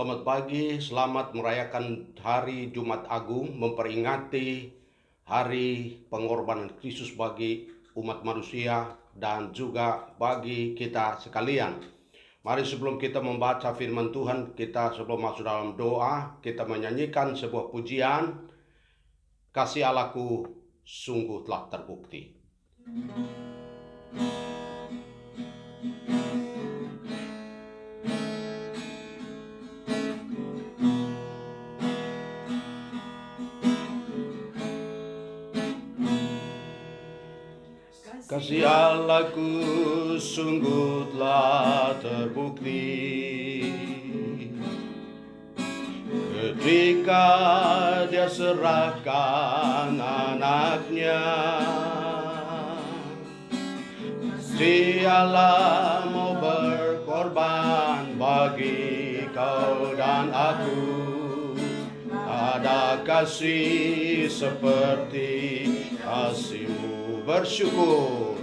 selamat pagi, selamat merayakan hari Jumat Agung, memperingati hari pengorbanan Kristus bagi umat manusia dan juga bagi kita sekalian. Mari sebelum kita membaca firman Tuhan, kita sebelum masuk dalam doa, kita menyanyikan sebuah pujian, kasih Allahku sungguh telah terbukti. Kasih Allahku sungguh telah terbukti ketika Dia serahkan anaknya. Si Allah mau berkorban bagi kau dan aku. Ada kasih seperti kasih-Mu. Bersyukur,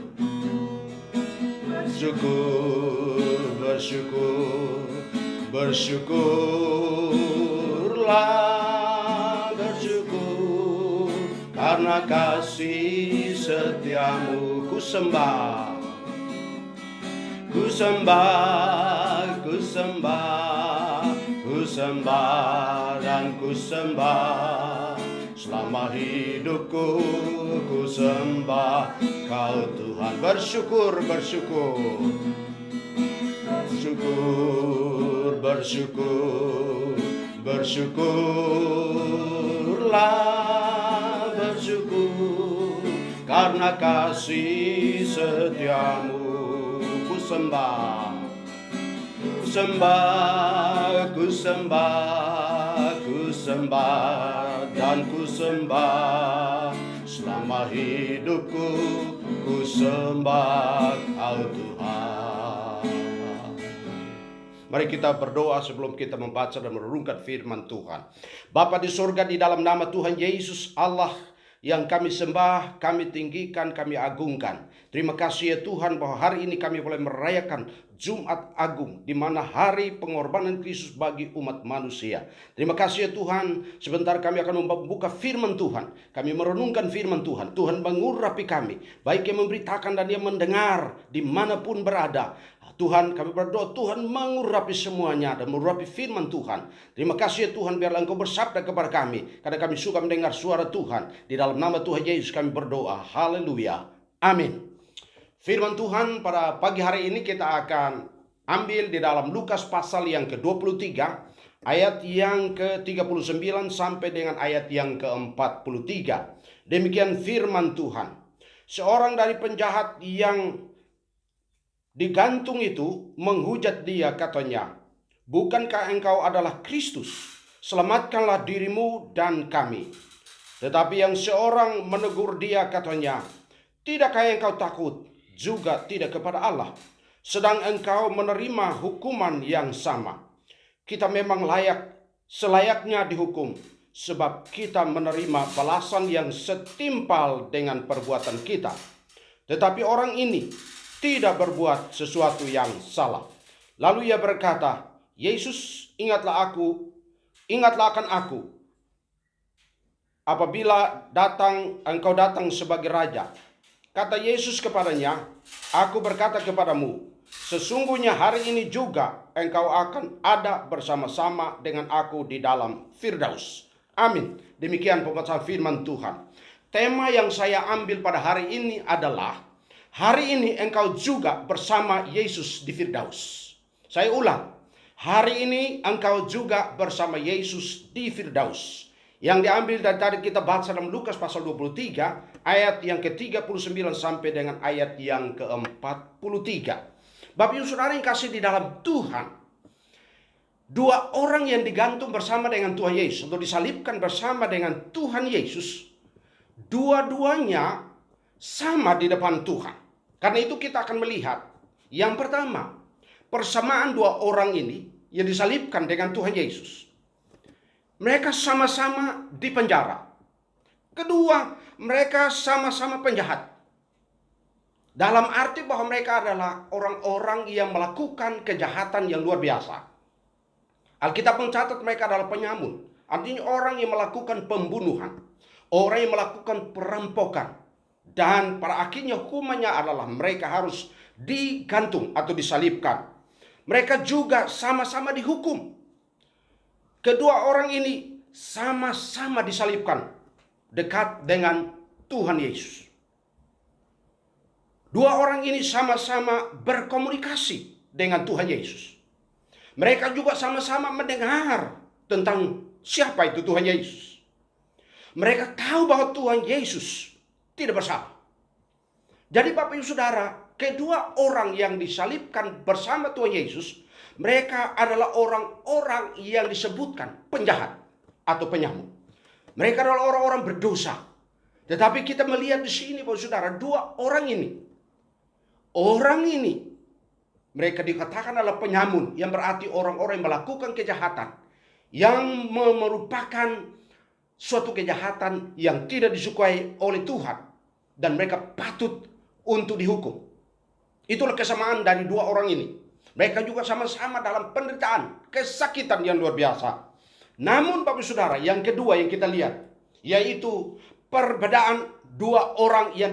bersyukurlah, bersyukur karena kasih setiamu. Ku sembah, ku sembah, ku sembah, ku sembah dan ku sembah. Selama hidupku ku sembah Kau Tuhan. Bersyukur, bersyukur, bersyukur, bersyukur, bersyukurlah, bersyukur karena kasih setiamu. Ku sembah, ku sembah, ku sembah, ku sembah dan ku sembah. Selama hidupku ku sembah Kau Tuhan. Mari kita berdoa sebelum kita membaca dan merenungkan firman Tuhan. Bapa di surga, di dalam nama Tuhan Yesus, Allah yang kami sembah, kami tinggikan, kami agungkan. Terima kasih ya Tuhan bahwa hari ini kami boleh merayakan Jumat Agung, di mana hari pengorbanan Kristus bagi umat manusia. Terima kasih ya Tuhan, sebentar kami akan membuka firman Tuhan. Kami merenungkan firman Tuhan. Tuhan mengurapi kami, baik yang memberitakan dan yang mendengar dimanapun berada. Tuhan, kami berdoa Tuhan mengurapi semuanya dan mengurapi firman Tuhan. Terima kasih ya Tuhan, biarlah Engkau bersabda kepada kami, karena kami suka mendengar suara Tuhan. Di dalam nama Tuhan Yesus kami berdoa. Haleluya. Amin. Firman Tuhan pada pagi hari ini kita akan ambil di dalam Lukas pasal yang ke-23, ayat yang ke-39 sampai dengan ayat yang ke-43. Demikian firman Tuhan. Seorang dari penjahat yang digantung itu menghujat Dia, katanya, "Bukankah engkau adalah Kristus? Selamatkanlah dirimu dan kami." Tetapi yang seorang menegur Dia, katanya, "Tidakkah engkau takut juga tidak kepada Allah, sedang engkau menerima hukuman yang sama? Kita memang selayaknya dihukum, sebab kita menerima balasan yang setimpal dengan perbuatan kita. Tetapi orang ini tidak berbuat sesuatu yang salah." Lalu Ia berkata, "Yesus, ingatlah akan aku apabila engkau datang sebagai raja." Kata Yesus kepadanya, "Aku berkata kepadamu, sesungguhnya hari ini juga engkau akan ada bersama-sama dengan aku di dalam Firdaus." Amin. Demikian pembacaan firman Tuhan. Tema yang saya ambil pada hari ini adalah, hari ini engkau juga bersama Yesus di Firdaus. Saya ulang, hari ini engkau juga bersama Yesus di Firdaus. Yang diambil dari tadi kita baca dalam Lukas pasal 23, ayat yang ke-39 sampai dengan ayat yang ke-43. Bapak Ibu Saudara yang kasih di dalam Tuhan, dua orang yang digantung bersama dengan Tuhan Yesus atau disalibkan bersama dengan Tuhan Yesus, dua-duanya sama di depan Tuhan. Karena itu kita akan melihat, yang pertama, persamaan dua orang ini yang disalibkan dengan Tuhan Yesus. Mereka sama-sama di penjara. Kedua, mereka sama-sama penjahat. Dalam arti bahwa mereka adalah orang-orang yang melakukan kejahatan yang luar biasa. Alkitab mencatat mereka adalah penyamun. Artinya orang yang melakukan pembunuhan, orang yang melakukan perampokan. Dan pada akhirnya hukumannya adalah mereka harus digantung atau disalibkan. Mereka juga sama-sama dihukum. Kedua orang ini sama-sama disalibkan dekat dengan Tuhan Yesus. Dua orang ini sama-sama berkomunikasi dengan Tuhan Yesus. Mereka juga sama-sama mendengar tentang siapa itu Tuhan Yesus. Mereka tahu bahwa Tuhan Yesus tidak bersalah. Jadi Bapak Ibu Saudara, kedua orang yang disalibkan bersama Tuhan Yesus, mereka adalah orang-orang yang disebutkan penjahat atau penyamun. Mereka adalah orang-orang berdosa. Tetapi kita melihat di sini Bapak Ibu Saudara, dua orang ini mereka dikatakan adalah penyamun, yang berarti orang-orang yang melakukan kejahatan, yang merupakan suatu kejahatan yang tidak disukai oleh Tuhan, dan mereka patut untuk dihukum. Itulah kesamaan dari dua orang ini. Mereka juga sama-sama dalam penderitaan, kesakitan yang luar biasa. Namun Bapak Saudara, yang kedua yang kita lihat, yaitu perbedaan dua orang yang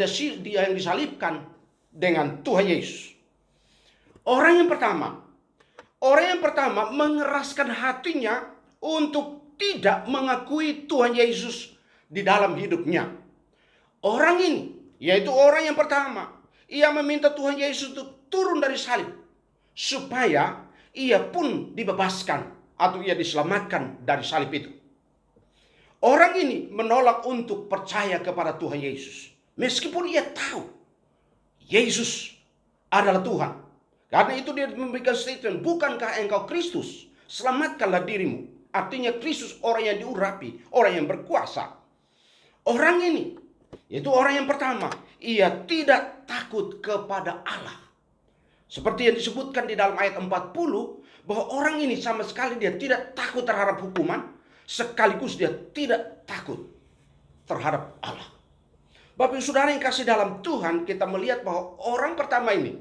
disalibkan dengan Tuhan Yesus. Orang yang pertama mengeraskan hatinya untuk tidak mengakui Tuhan Yesus di dalam hidupnya. Orang ini, yaitu orang yang pertama, ia meminta Tuhan Yesus untuk turun dari salib, supaya ia pun dibebaskan atau ia diselamatkan dari salib itu. Orang ini menolak untuk percaya kepada Tuhan Yesus, meskipun ia tahu Yesus adalah Tuhan. Karena itu dia memberikan statement, bukankah engkau Kristus? Selamatkanlah dirimu. Artinya Kristus orang yang diurapi, orang yang berkuasa. Orang ini, yaitu orang yang pertama, ia tidak takut kepada Allah. Seperti yang disebutkan di dalam ayat 40, bahwa orang ini sama sekali dia tidak takut terhadap hukuman, sekaligus dia tidak takut terhadap Allah. Bapak Ibu Saudara yang kasih dalam Tuhan, kita melihat bahwa orang pertama ini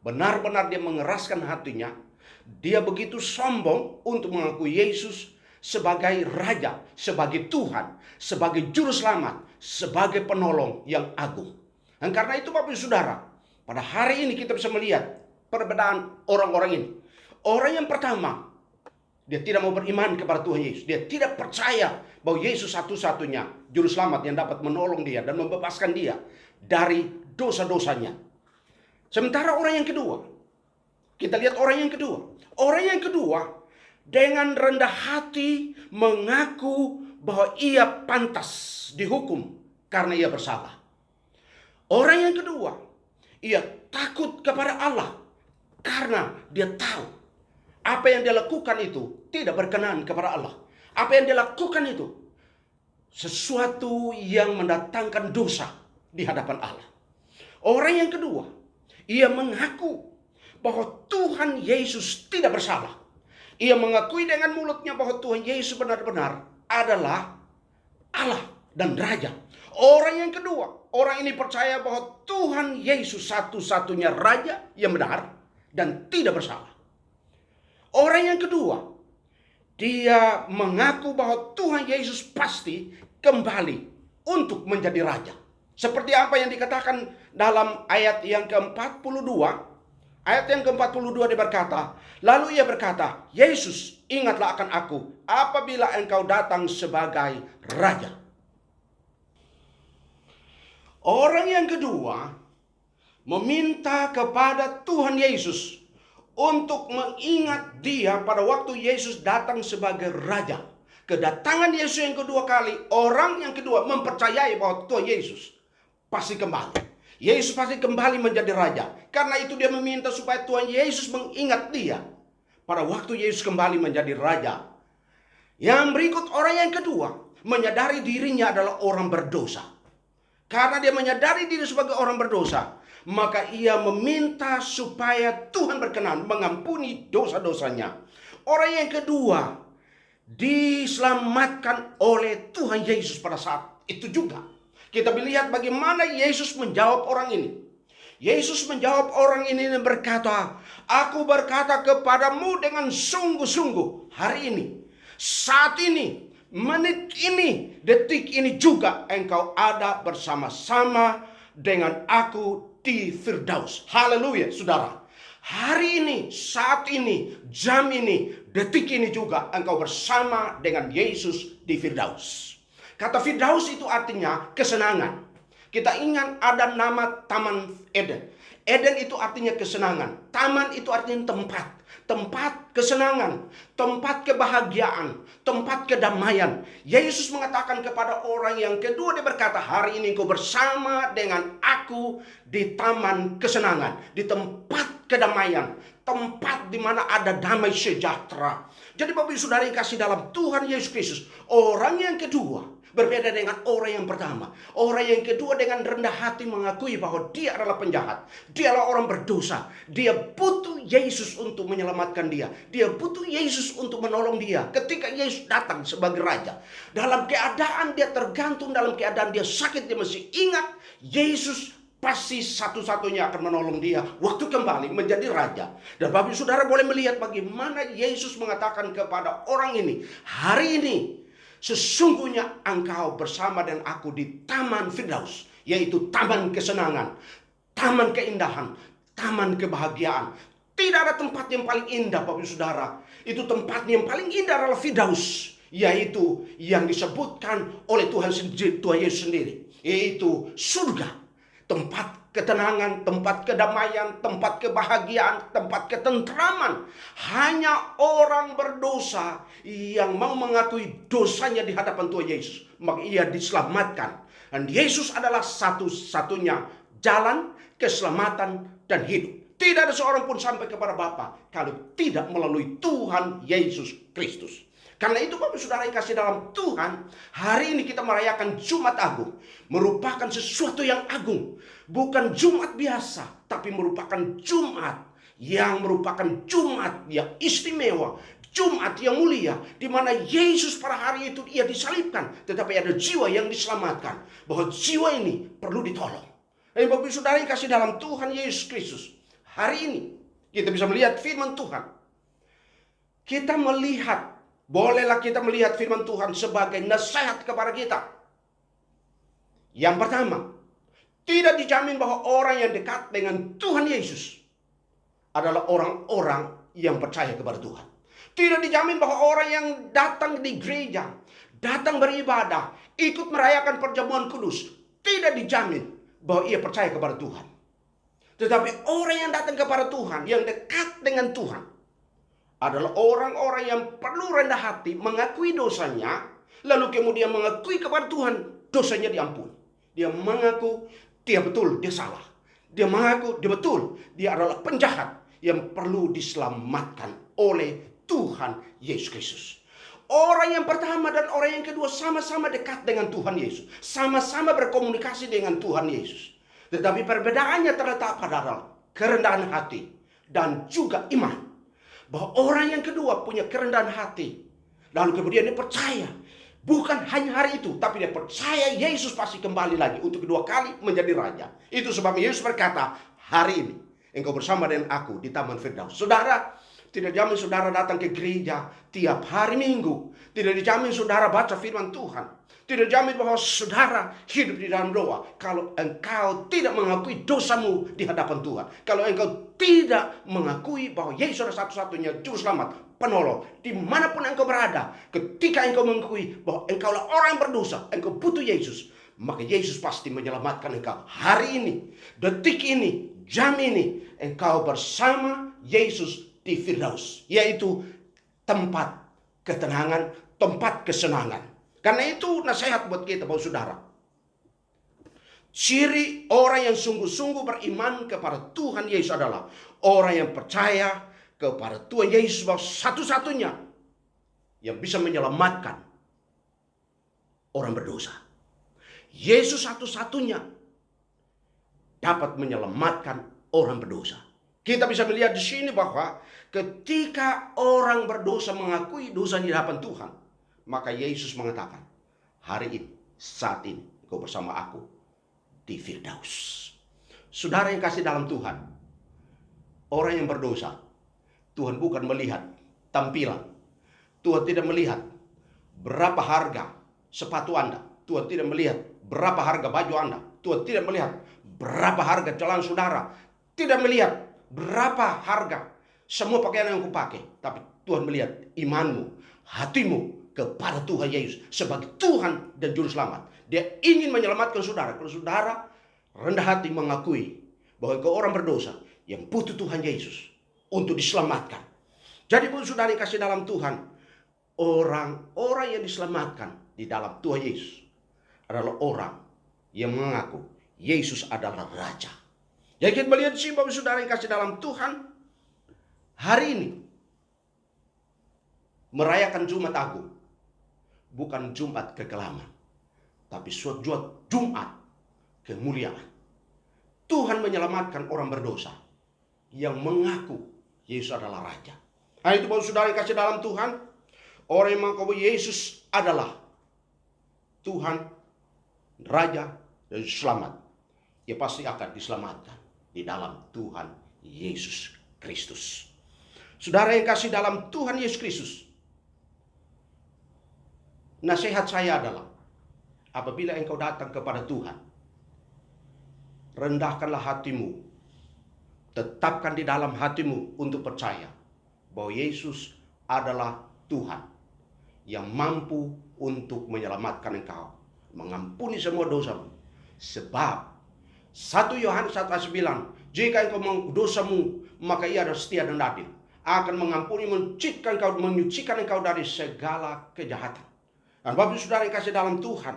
benar-benar dia mengeraskan hatinya. Dia begitu sombong untuk mengakui Yesus sebagai Raja, sebagai Tuhan, sebagai Juru Selamat, sebagai penolong yang agung. Dan karena itu Bapak Ibu Saudara, pada hari ini kita bisa melihat perbedaan orang-orang ini. Orang yang pertama, dia tidak mau beriman kepada Tuhan Yesus. Dia tidak percaya bahwa Yesus satu-satunya Juru Selamat yang dapat menolong dia dan membebaskan dia dari dosa-dosanya. Sementara orang yang kedua, kita lihat orang yang kedua. Orang yang kedua dengan rendah hati mengaku bahwa ia pantas dihukum karena ia bersalah. Orang yang kedua, ia takut kepada Allah karena dia tahu apa yang dia lakukan itu tidak berkenan kepada Allah. Apa yang dia lakukan itu sesuatu yang mendatangkan dosa di hadapan Allah. Orang yang kedua, ia mengaku bahwa Tuhan Yesus tidak bersalah. Ia mengakui dengan mulutnya bahwa Tuhan Yesus benar-benar adalah Allah dan Raja. Orang yang kedua, orang ini percaya bahwa Tuhan Yesus satu-satunya Raja yang benar dan tidak bersalah. Orang yang kedua, dia mengaku bahwa Tuhan Yesus pasti kembali untuk menjadi Raja. Seperti apa yang dikatakan dalam ayat yang ke-42. Ayat yang ke-42 dia berkata, lalu ia berkata, Yesus, ingatlah akan aku apabila engkau datang sebagai Raja. Orang yang kedua meminta kepada Tuhan Yesus untuk mengingat dia pada waktu Yesus datang sebagai Raja. Kedatangan Yesus yang kedua kali, orang yang kedua mempercayai bahwa Tuhan Yesus pasti kembali. Yesus pasti kembali menjadi Raja. Karena itu dia meminta supaya Tuhan Yesus mengingat dia pada waktu Yesus kembali menjadi Raja. Yang berikut orang yang kedua menyadari dirinya adalah orang berdosa. Karena dia menyadari diri sebagai orang berdosa, maka ia meminta supaya Tuhan berkenan mengampuni dosa-dosanya. Orang yang kedua diselamatkan oleh Tuhan Yesus pada saat itu juga. Kita melihat bagaimana Yesus menjawab orang ini. Yesus menjawab orang ini dan berkata, "Aku berkata kepadamu dengan sungguh-sungguh, hari ini, saat ini, menit ini, detik ini juga engkau ada bersama-sama dengan aku di Firdaus." Haleluya, saudara. Hari ini, saat ini, jam ini, detik ini juga engkau bersama dengan Yesus di Firdaus. Kata Firdaus itu artinya kesenangan. Kita ingat ada nama Taman Eden. Eden itu artinya kesenangan. Taman itu artinya tempat. Tempat kesenangan, tempat kebahagiaan, tempat kedamaian. Yesus mengatakan kepada orang yang kedua, dia berkata, "Hari ini kau bersama dengan aku di taman kesenangan, di tempat kedamaian, tempat di mana ada damai sejahtera." Jadi Bapak Ibu Saudara yang kasih dalam Tuhan Yesus Kristus, orang yang kedua berbeda dengan orang yang pertama. Orang yang kedua dengan rendah hati mengakui bahwa dia adalah penjahat. Dia adalah orang berdosa. Dia butuh Yesus untuk menyelamatkan dia. Dia butuh Yesus untuk menolong dia. Ketika Yesus datang sebagai raja, dalam keadaan dia tergantung, dalam keadaan dia sakit, dia masih ingat Yesus pasti satu-satunya akan menolong dia waktu kembali menjadi raja. Dan Bapak Saudara boleh melihat bagaimana Yesus mengatakan kepada orang ini, "Hari ini sesungguhnya engkau bersama dengan aku di Taman Firdaus," yaitu taman kesenangan, taman keindahan, taman kebahagiaan. Tidak ada tempat yang paling indah, Bapak Saudara. Itu tempat yang paling indah adalah Firdaus, yaitu yang disebutkan oleh Tuhan Yesus sendiri, yaitu surga. Tempat ketenangan, tempat kedamaian, tempat kebahagiaan, tempat ketentraman. Hanya orang berdosa yang mau mengakui dosanya di hadapan Tuhan Yesus, maka ia diselamatkan. Dan Yesus adalah satu-satunya jalan keselamatan dan hidup. Tidak ada seorang pun sampai kepada Bapa kalau tidak melalui Tuhan Yesus Kristus. Karena itu Bapak Saudara yang kasih dalam Tuhan, hari ini kita merayakan Jumat Agung. Merupakan sesuatu yang agung. Bukan Jumat biasa, tapi merupakan Jumat yang merupakan Jumat yang istimewa. Jumat yang mulia, di mana Yesus pada hari itu ia disalibkan, tetapi ada jiwa yang diselamatkan. Bahwa jiwa ini perlu ditolong. Dan Bapak Saudara yang kasih dalam Tuhan Yesus Kristus, hari ini kita bisa melihat firman Tuhan. Kita melihat, bolehlah kita melihat firman Tuhan sebagai nasihat kepada kita. Yang pertama, tidak dijamin bahwa orang yang dekat dengan Tuhan Yesus adalah orang-orang yang percaya kepada Tuhan. Tidak dijamin bahwa orang yang datang di gereja, datang beribadah, ikut merayakan perjamuan kudus, tidak dijamin bahwa ia percaya kepada Tuhan. Tetapi orang yang datang kepada Tuhan, yang dekat dengan Tuhan, adalah orang-orang yang perlu rendah hati, mengakui dosanya, lalu kemudian mengakui kepada Tuhan, dosanya diampuni. Dia mengaku dia betul, dia salah. Dia mengaku dia betul, dia adalah penjahat yang perlu diselamatkan oleh Tuhan Yesus Kristus. Orang yang pertama dan orang yang kedua sama-sama dekat dengan Tuhan Yesus. Sama-sama berkomunikasi dengan Tuhan Yesus. Tetapi perbedaannya terletak pada kerendahan hati dan juga iman. Bahwa orang yang kedua punya kerendahan hati. Lalu kemudian dia percaya. Bukan hanya hari itu, tapi dia percaya Yesus pasti kembali lagi untuk kedua kali menjadi raja. Itu sebabnya Yesus berkata, "Hari ini engkau bersama dengan aku di Taman Firdaus." Saudara, tidak jamin saudara datang ke gereja tiap hari Minggu. Tidak dijamin saudara baca firman Tuhan. Tidak jamin bahwa saudara hidup di dalam doa. Kalau engkau tidak mengakui dosamu di hadapan Tuhan. Kalau engkau tidak mengakui bahwa Yesus adalah satu-satunya juru selamat, penolong. Dimanapun engkau berada. Ketika engkau mengakui bahwa engkau adalah orang yang berdosa. Engkau butuh Yesus. Maka Yesus pasti menyelamatkan engkau. Hari ini, detik ini, jam ini. Engkau bersama Yesus di Firdaus. Yaitu tempat ketenangan, tempat kesenangan. Karena itu nasihat buat kita, Bapak Saudara. Ciri orang yang sungguh-sungguh beriman kepada Tuhan Yesus adalah orang yang percaya kepada Tuhan Yesus bahwa satu-satunya yang bisa menyelamatkan orang berdosa. Yesus satu-satunya dapat menyelamatkan orang berdosa. Kita bisa melihat di sini bahwa ketika orang berdosa mengakui dosa di hadapan Tuhan, maka Yesus mengatakan, "Hari ini, saat ini, kau bersama aku di Firdaus." Saudara yang kasih dalam Tuhan, orang yang berdosa, Tuhan bukan melihat tampilan. Tuhan tidak melihat berapa harga sepatu Anda. Tuhan tidak melihat berapa harga baju Anda. Tuhan tidak melihat berapa harga celana saudara. Tidak melihat berapa harga semua pakaian yang kau pakai. Tapi Tuhan melihat imanmu, hatimu kepada Tuhan Yesus sebagai Tuhan dan Juru Selamat. Dia ingin menyelamatkan saudara. Kalau saudara rendah hati mengakui bahwa engkau orang berdosa yang butuh Tuhan Yesus untuk diselamatkan. Jadi buat saudara yang kasih dalam Tuhan, orang-orang yang diselamatkan di dalam Tuhan Yesus adalah orang yang mengaku Yesus adalah Raja. Jadi kita melihat sih bahwa saudara yang kasih dalam Tuhan, hari ini merayakan Jumat Agung bukan Jumat kekelaman, tapi suatu Jumat kemuliaan. Tuhan menyelamatkan orang berdosa yang mengaku Yesus adalah Raja. Nah, itu bahwa saudara yang kasih dalam Tuhan, orang yang mengaku Yesus adalah Tuhan, Raja, dan Selamat, ia pasti akan diselamatkan di dalam Tuhan Yesus Kristus. Saudara yang kasih dalam Tuhan Yesus Kristus, nasihat saya adalah, apabila engkau datang kepada Tuhan, rendahkanlah hatimu, tetapkan di dalam hatimu untuk percaya bahwa Yesus adalah Tuhan yang mampu untuk menyelamatkan engkau, mengampuni semua dosamu. Sebab 1 Yohanes 1:9, jika engkau dosamu, maka ia adalah setia dan adil, akan mengampuni, menyucikan engkau dari segala kejahatan. Dan Bapak saudara yang kasih dalam Tuhan,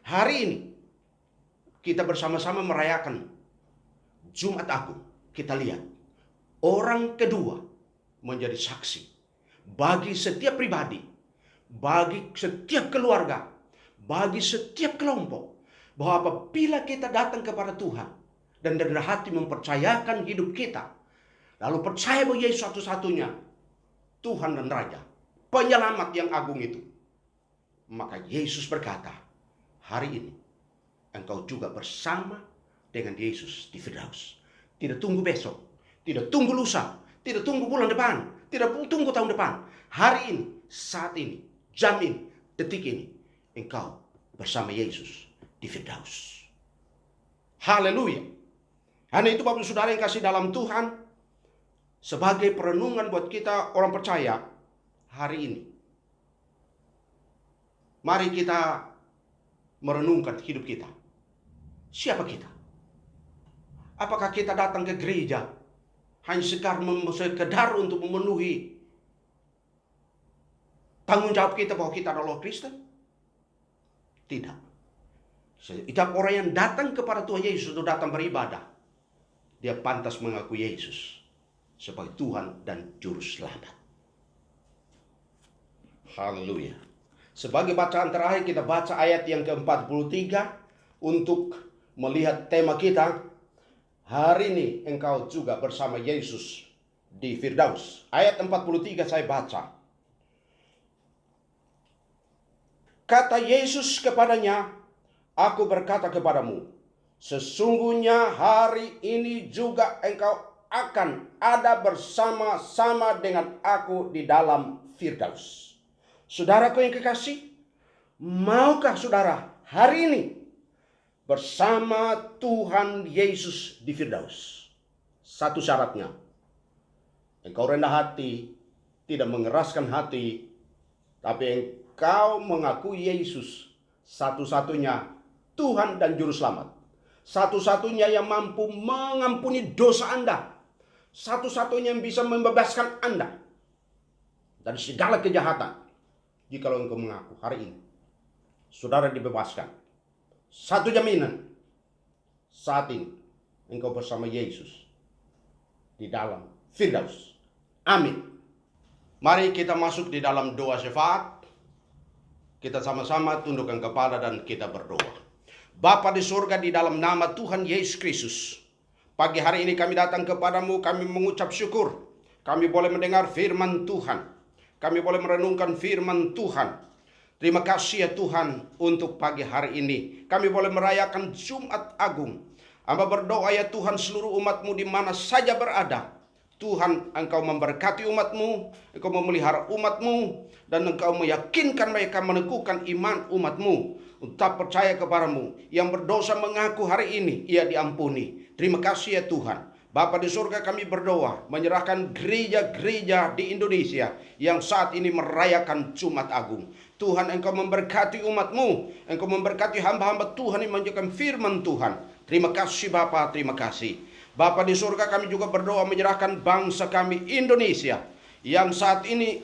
hari ini kita bersama-sama merayakan Jumat Agung. Kita lihat orang kedua menjadi saksi bagi setiap pribadi, bagi setiap keluarga, bagi setiap kelompok, bahwa apabila kita datang kepada Tuhan dan dari hati mempercayakan hidup kita, lalu percaya bahwa Yesus satu-satunya Tuhan dan Raja, penyelamat yang agung itu, maka Yesus berkata, hari ini engkau juga bersama dengan Yesus di Firdaus. Tidak tunggu besok, tidak tunggu lusa, tidak tunggu bulan depan, tidak tunggu tahun depan. Hari ini, saat ini, jam ini, detik ini, engkau bersama Yesus di Firdaus. Haleluya. Hanya itu Bapak saudara yang kasih dalam Tuhan, sebagai perenungan buat kita orang percaya hari ini. Mari kita merenungkan hidup kita. Siapa kita? Apakah kita datang ke gereja hanya sekedar untuk memenuhi tanggung jawab kita bahwa kita adalah Kristen? Tidak. Setiap orang yang datang kepada Tuhan Yesus itu datang beribadah, dia pantas mengaku Yesus sebagai Tuhan dan Juru Selamat. Haleluya. Sebagai bacaan terakhir kita baca ayat yang ke-43 untuk melihat tema kita. Hari ini engkau juga bersama Yesus di Firdaus. Ayat 43 saya baca. Kata Yesus kepadanya, aku berkata kepadamu, sesungguhnya hari ini juga engkau akan ada bersama-sama dengan aku di dalam Firdaus. Saudaraku yang kekasih, maukah saudara hari ini bersama Tuhan Yesus di Firdaus? Satu syaratnya, engkau rendah hati, tidak mengeraskan hati, tapi engkau mengakui Yesus satu-satunya Tuhan dan Juru Selamat, satu-satunya yang mampu mengampuni dosa Anda, satu-satunya yang bisa membebaskan Anda dari segala kejahatan. Jikalau engkau mengaku hari ini, saudara dibebaskan. Satu jaminan, saat ini engkau bersama Yesus di dalam Firdaus. Amin. Mari kita masuk di dalam doa syafaat. Kita sama-sama tundukkan kepala dan kita berdoa. Bapa di surga, di dalam nama Tuhan Yesus Kristus, pagi hari ini kami datang kepadamu, kami mengucap syukur. Kami boleh mendengar firman Tuhan. Kami boleh merenungkan firman Tuhan. Terima kasih ya Tuhan untuk pagi hari ini. Kami boleh merayakan Jumat Agung. Hamba berdoa ya Tuhan, seluruh umat-Mu di mana saja berada. Tuhan, Engkau memberkati umat-Mu, Engkau memelihara umat-Mu, dan Engkau meyakinkan mereka meneguhkan iman umat-Mu. Tetap percaya kepadamu. Yang berdosa mengaku hari ini ia diampuni. Terima kasih ya Tuhan. Bapa di surga, kami berdoa menyerahkan gereja-gereja di Indonesia yang saat ini merayakan Jumat Agung. Tuhan, Engkau memberkati umat-Mu, Engkau memberkati hamba-hamba Tuhan yang menjalankan firman Tuhan. Terima kasih Bapa, terima kasih. Bapa di surga, kami juga berdoa menyerahkan bangsa kami Indonesia yang saat ini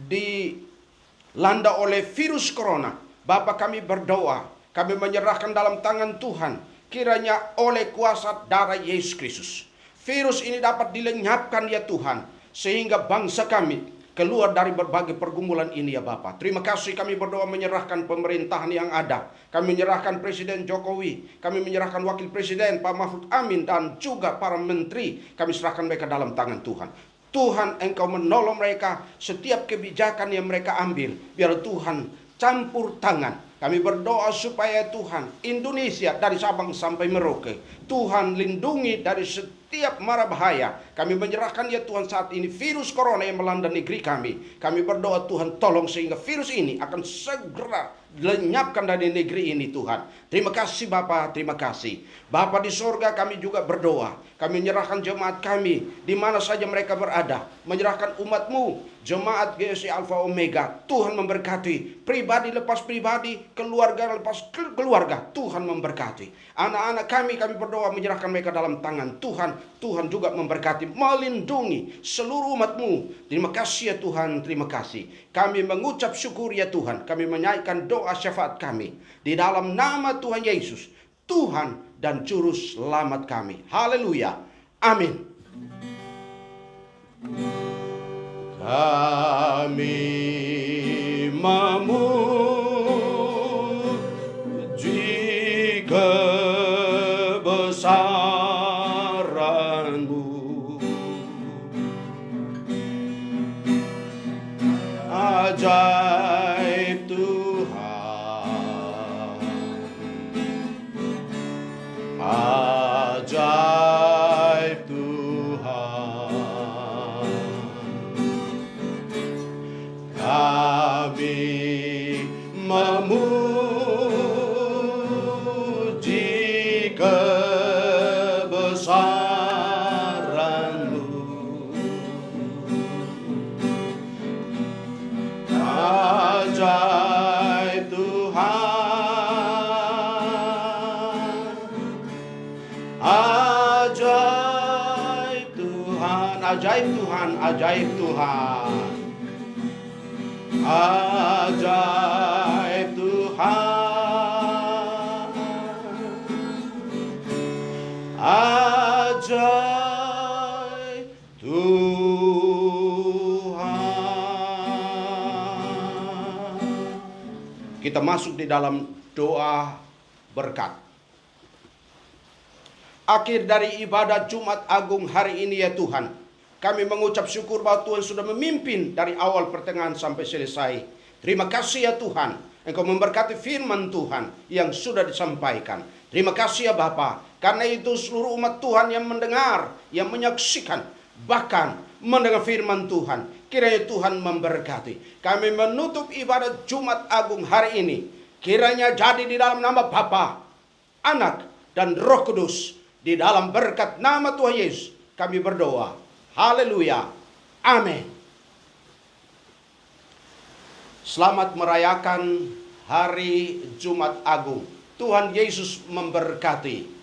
dilanda oleh virus corona. Bapa, kami berdoa, kami menyerahkan dalam tangan Tuhan, kiranya oleh kuasa darah Yesus Kristus, virus ini dapat dilenyapkan ya Tuhan, sehingga bangsa kami keluar dari berbagai pergumulan ini ya Bapa. Terima kasih, kami berdoa menyerahkan pemerintahan yang ada. Kami menyerahkan Presiden Jokowi, kami menyerahkan Wakil Presiden Pak Mahfud Amin, dan juga para menteri. Kami serahkan mereka dalam tangan Tuhan. Tuhan, Engkau menolong mereka setiap kebijakan yang mereka ambil. Biar Tuhan campur tangan. Kami berdoa supaya Tuhan, Indonesia dari Sabang sampai Merauke, Tuhan lindungi dari setiap mara bahaya. Kami menyerahkan ya Tuhan saat ini virus corona yang melanda negeri kami. Kami berdoa Tuhan tolong sehingga virus ini akan segera lenyapkan dari negeri ini Tuhan. Terima kasih Bapa, terima kasih. Bapa di surga, kami juga berdoa. Kami menyerahkan jemaat kami di mana saja mereka berada. Menyerahkan umat-Mu, jemaat GSI Alpha Omega. Tuhan memberkati, pribadi lepas pribadi, keluarga lepas keluarga. Tuhan memberkati. Anak-anak kami berdoa menyerahkan mereka dalam tangan Tuhan. Tuhan juga memberkati, melindungi seluruh umat-Mu. Terima kasih ya Tuhan, terima kasih. Kami mengucap syukur ya Tuhan. Kami menaikkan doa syafaat kami di dalam nama Tuhan Yesus, Tuhan dan Juru Selamat kami. Haleluya. Amin. Kami memuji kebesaran-Mu, ajaib Tuhan, ajaib Tuhan. Kami memuji kebesaran-Mu, ajaib Tuhan, ajaib Tuhan, ajaib Tuhan, ajaib Tuhan, ajaib Tuhan, ajaib Tuhan. Kita masuk di dalam doa berkat. Akhir dari ibadah Jumat Agung hari ini ya Tuhan, kami mengucap syukur bahwa Tuhan sudah memimpin dari awal pertengahan sampai selesai. Terima kasih ya Tuhan, Engkau memberkati firman Tuhan yang sudah disampaikan. Terima kasih ya Bapa, karena itu seluruh umat Tuhan yang mendengar, yang menyaksikan, bahkan mendengar firman Tuhan, kiranya Tuhan memberkati. Kami menutup ibadah Jumat Agung hari ini, kiranya jadi di dalam nama Bapa, Anak, dan Roh Kudus. Di dalam berkat nama Tuhan Yesus kami berdoa. Haleluya. Amin. Selamat merayakan hari Jumat Agung. Tuhan Yesus memberkati.